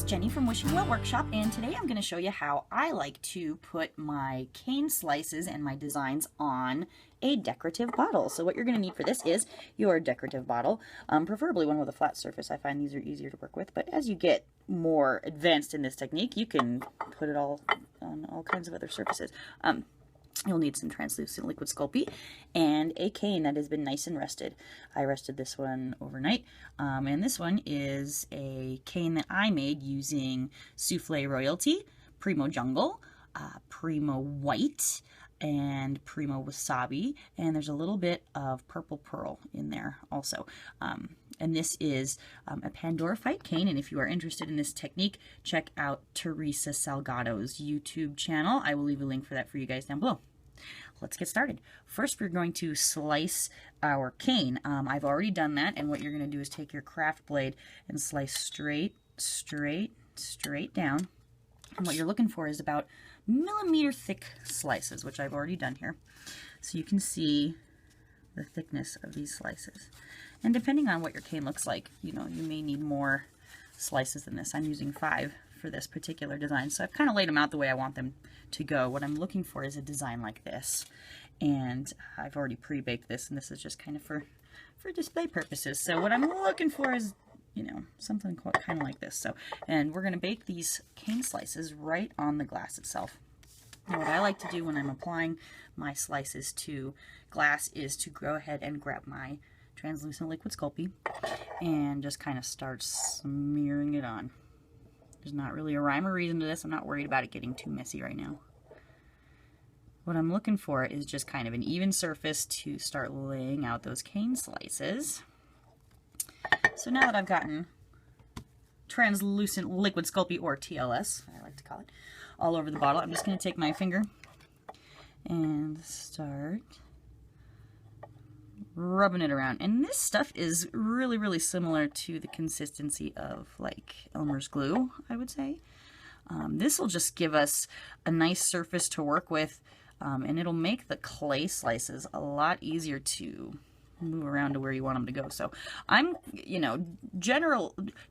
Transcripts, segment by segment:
it's Jenny from Wishing Well Workshop, and today I'm going to show you how I like to put my cane slices and my designs on a decorative bottle. So what you're going to need for this is your decorative bottle, preferably one with a flat surface. I find these are easier to work with, but as you get more advanced in this technique, you can put it all on all kinds of other surfaces. You'll need some translucent liquid Sculpey and a cane that has been nice and rested. I rested this one overnight, and this one is a cane that I made using Souffle Royalty, Primo Jungle, Primo White, and Primo Wasabi, and there's a little bit of Purple Pearl in there also. And this is a Pandora Fight cane, and if you are interested in this technique, check out Teresa Salgado's YouTube channel. I will leave a link for that for you guys down below. Let's get started. First, we're going to slice our cane. I've already done that, and what you're going to do is take your craft blade and slice straight down. And what you're looking for is about millimeter thick slices, which I've already done here. So you can see the thickness of these slices. And depending on what your cane looks like, you may need more slices than this. I'm using 5 for this particular design, so I've kind of laid them out the way I want them to go. What I'm looking for is a design like this, and I've already pre-baked this, and this is just kind of for display purposes. So what I'm looking for is, something kind of like this. So, and we're going to bake these cane slices right on the glass itself. Now, what I like to do when I'm applying my slices to glass is to go ahead and grab my translucent liquid Sculpey and just kind of start smearing it on. There's not really a rhyme or reason to this. I'm not worried about it getting too messy right now. What I'm looking for is just kind of an even surface to start laying out those cane slices. So now that I've gotten translucent liquid Sculpey, or TLS, I like to call it, all over the bottle, I'm just going to take my finger and start rubbing it around. And this stuff is really, really similar to the consistency of like Elmer's glue, I would say. This will just give us a nice surface to work with, and it'll make the clay slices a lot easier to move around to where you want them to go. So I'm,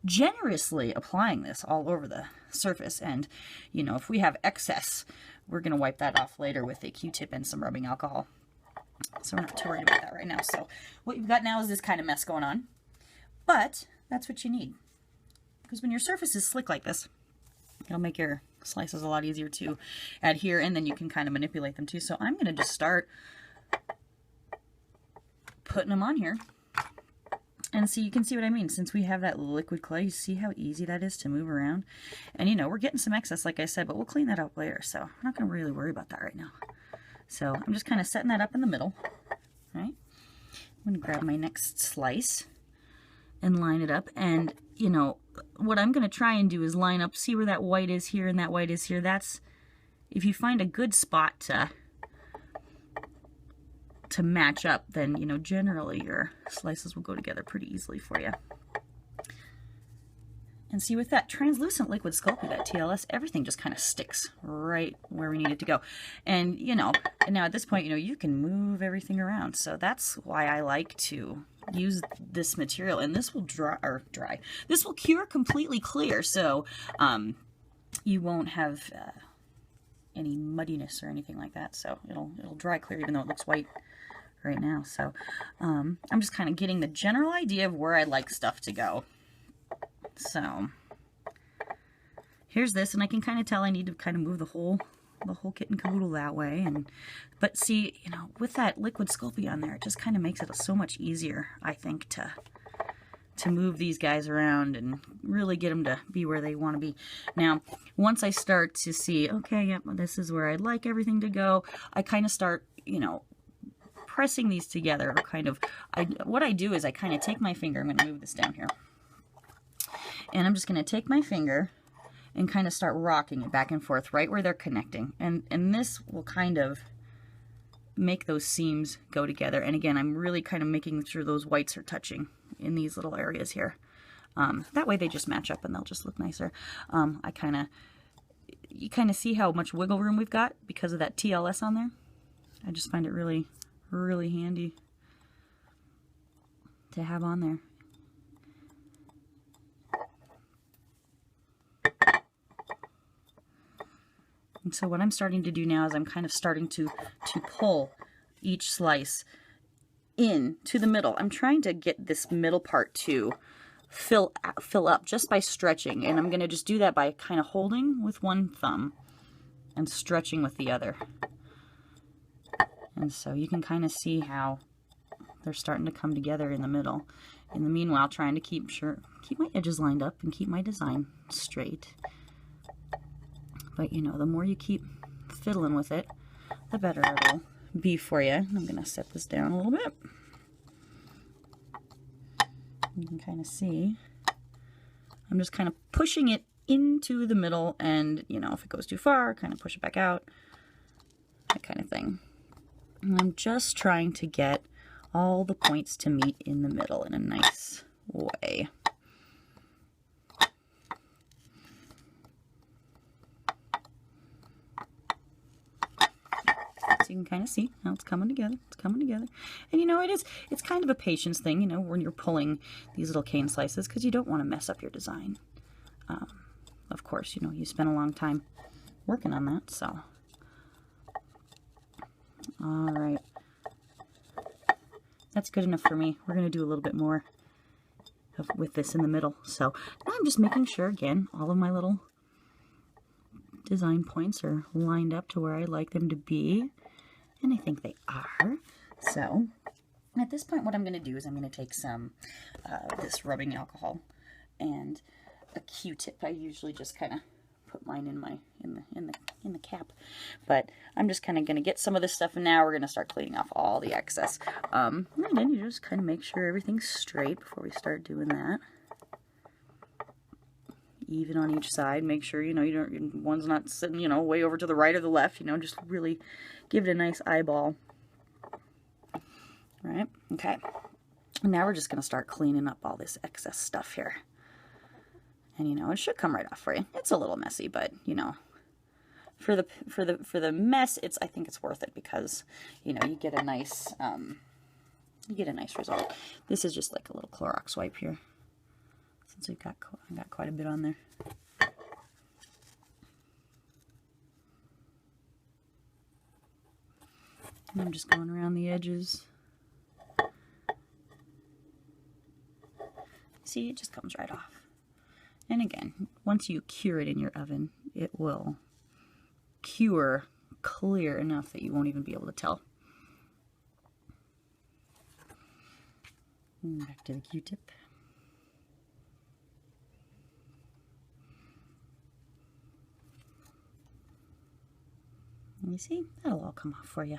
generously applying this all over the surface, and if we have excess, we're going to wipe that off later with a Q-tip and some rubbing alcohol. So we're not too worried about that right now. So what you've got now is this kind of mess going on, but that's what you need, because when your surface is slick like this, it'll make your slices a lot easier to adhere, and then you can kind of manipulate them too. So I'm going to just start putting them on here, and so you can see what I mean. Since we have that liquid clay, you see how easy that is to move around, and we're getting some excess, like I said, but we'll clean that up later, so I'm not going to really worry about that right now. So I'm just kind of setting that up in the middle, right? I'm going to grab my next slice and line it up, and what I'm going to try and do is line up, see where that white is here and that white is here. That's, if you find a good spot to match up, then generally your slices will go together pretty easily for you. And see, with that translucent liquid Sculpey, that TLS, everything just kind of sticks right where we need it to go. And and now at this point, you can move everything around. So that's why I like to use this material, and this will dry. This will cure completely clear, so you won't have any muddiness or anything like that. So it'll dry clear, even though it looks white right now. So I'm just kind of getting the general idea of where I like stuff to go. So here's this, and I can kind of tell I need to kind of move the whole kit and caboodle that way. But see, with that liquid Sculpey on there, it just kind of makes it so much easier, I think, to move these guys around and really get them to be where they want to be. Now, once I start to see, okay, yep, this is where I'd like everything to go, I kind of start, pressing these together. What I do is I kind of take my finger, I'm going to move this down here, and I'm just going to take my finger and kind of start rocking it back and forth right where they're connecting. And this will kind of make those seams go together. And again, I'm really kind of making sure those whites are touching in these little areas here. That way they just match up and they'll just look nicer. You kind of see how much wiggle room we've got because of that TLS on there. I just find it really, really handy to have on there. And so what I'm starting to do now is I'm kind of starting to pull each slice in to the middle. I'm trying to get this middle part to fill up just by stretching, and I'm going to just do that by kind of holding with one thumb and stretching with the other. And so you can kind of see how they're starting to come together in the middle. In the meanwhile, trying to keep my edges lined up and keep my design straight. But you know, the more you keep fiddling with it, the better it'll be for you. I'm going to set this down a little bit. You can kind of see I'm just kind of pushing it into the middle, and you know, if it goes too far, kind of push it back out, that kind of thing. And I'm just trying to get all the points to meet in the middle in a nice way. So you can kind of see how it's coming together. It's coming together. And you know, it's kind of a patience thing, you know, when you're pulling these little cane slices, because you don't want to mess up your design. Of course, you know, you spent a long time working on that, so. All right. That's good enough for me. We're going to do a little bit more with this in the middle. So now I'm just making sure, again, all of my little design points are lined up to where I like them to be. And I think they are. So at this point, what I'm going to do is I'm going to take some this rubbing alcohol and a Q-tip. I usually just kind of put mine in the cap, but I'm just kind of going to get some of this stuff, and now we're going to start cleaning off all the excess. And then you just kind of make sure everything's straight before we start doing that. Even on each side, make sure, you know, one's not sitting, you know, way over to the right or the left, you know, just really give it a nice eyeball. Right? Okay. Now we're just going to start cleaning up all this excess stuff here. And you know, it should come right off for you. It's a little messy, but you know, for the mess, I think it's worth it, because you know, you get a nice result. This is just like a little Clorox wipe here, since I got quite a bit on there. And I'm just going around the edges. See, it just comes right off. And again, once you cure it in your oven, it will cure clear enough that you won't even be able to tell. And back to the Q-tip. And you see, that'll all come off for you.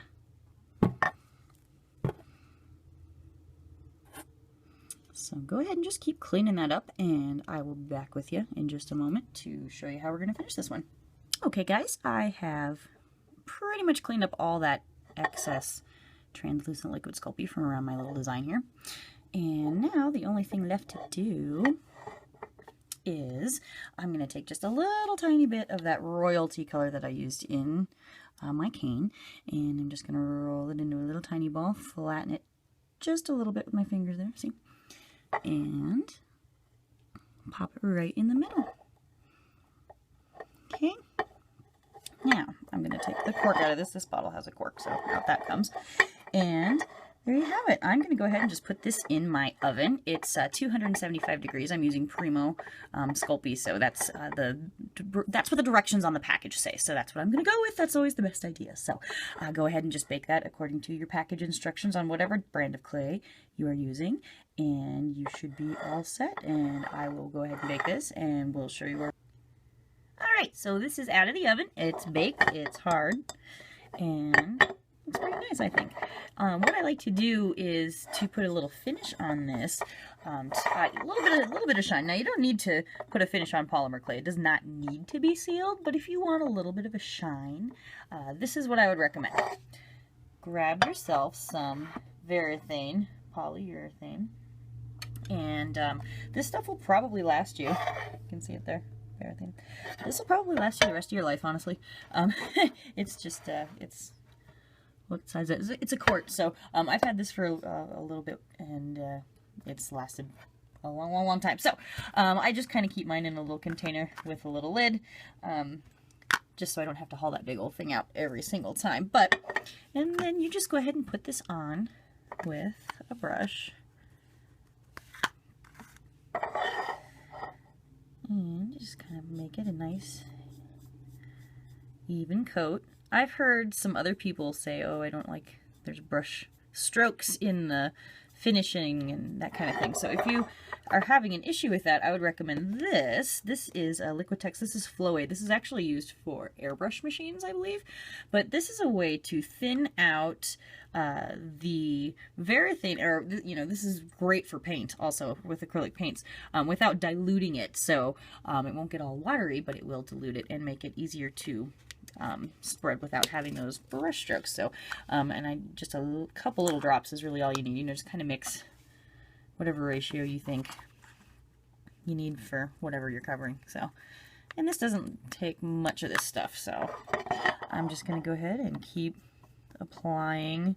So go ahead and just keep cleaning that up, and I will be back with you in just a moment to show you how we're going to finish this one. Okay guys, I have pretty much cleaned up all that excess translucent liquid Sculpey from around my little design here. And now the only thing left to do is I'm going to take just a little tiny bit of that royalty color that I used in my cane, and I'm just going to roll it into a little tiny ball, flatten it just a little bit with my fingers there, see? And pop it right in the middle. Okay. Now, I'm going to take the cork out of this. This bottle has a cork, so out that comes. And there you have it. I'm going to go ahead and just put this in my oven. It's 275 degrees. I'm using Primo Sculpey, so that's what the directions on the package say. So that's what I'm going to go with. That's always the best idea. So go ahead and just bake that according to your package instructions on whatever brand of clay you are using, and you should be all set. And I will go ahead and bake this, and we'll show you where. Alright, so this is out of the oven. It's baked, it's hard, and it's pretty nice, I think. What I like to do is to put a little finish on this, a little bit of shine. Now, you don't need to put a finish on polymer clay. It does not need to be sealed, but if you want a little bit of a shine, this is what I would recommend. Grab yourself some polyurethane, and this stuff will probably last you. You can see it there. This will probably last you the rest of your life, honestly. It's just, it's, what size is it? It's a quart, so I've had this for a little bit, and it's lasted a long time. So I just kind of keep mine in a little container with a little lid. just so I don't have to haul that big old thing out every single time. But, and then you just go ahead and put this on with a brush. And just kind of make it a nice even coat. I've heard some other people say, oh, I don't like, there's brush strokes in the finishing and that kind of thing. So if you are having an issue with that, I would recommend this. This is a Liquitex. This is Flow Aid. This is actually used for airbrush machines, I believe. But this is a way to thin out the varathane, or, you know, this is great for paint also with acrylic paints without diluting it. So it won't get all watery, but it will dilute it and make it easier to spread without having those brush strokes. So, and just a couple little drops is really all you need. You know, just kind of mix whatever ratio you think you need for whatever you're covering. So, and this doesn't take much of this stuff, so I'm just going to go ahead and keep applying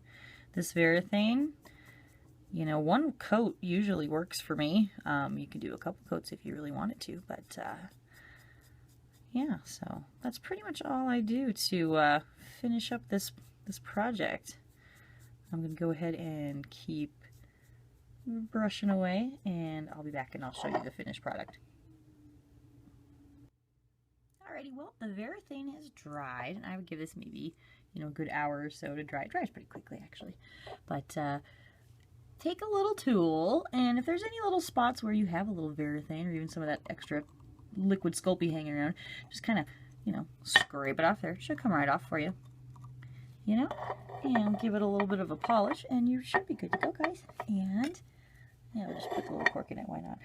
this varathane. You know, one coat usually works for me. You can do a couple coats if you really wanted to, but yeah, so that's pretty much all I do to finish up this project. I'm going to go ahead and keep brushing away, and I'll be back and I'll show you the finished product. Alrighty, well, the varathane has dried, and I would give this maybe, you know, a good hour or so to dry. It dries pretty quickly, actually. But take a little tool, and if there's any little spots where you have a little varathane or even some of that extra liquid Sculpey hanging around, just kind of, you know, scrape it off there. It should come right off for you, you know, and give it a little bit of a polish, and you should be good to go, guys. And yeah, we'll just put the little cork in it. Why not?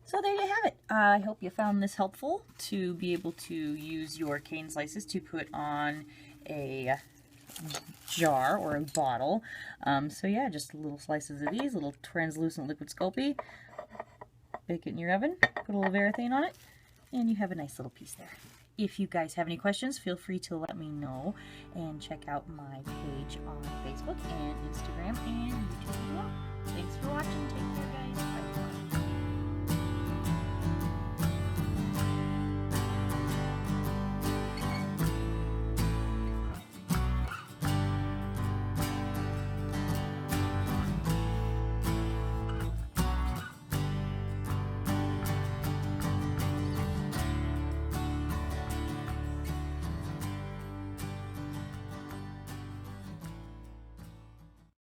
So there you have it. I hope you found this helpful to be able to use your cane slices to put on a jar or a bottle. So yeah, just little slices of these, little translucent liquid Sculpey. Bake it in your oven, put a little varathane on it, and you have a nice little piece there. If you guys have any questions, feel free to let me know, and check out my page on Facebook and Instagram and YouTube as well. Thanks for watching. Take care, guys. Bye.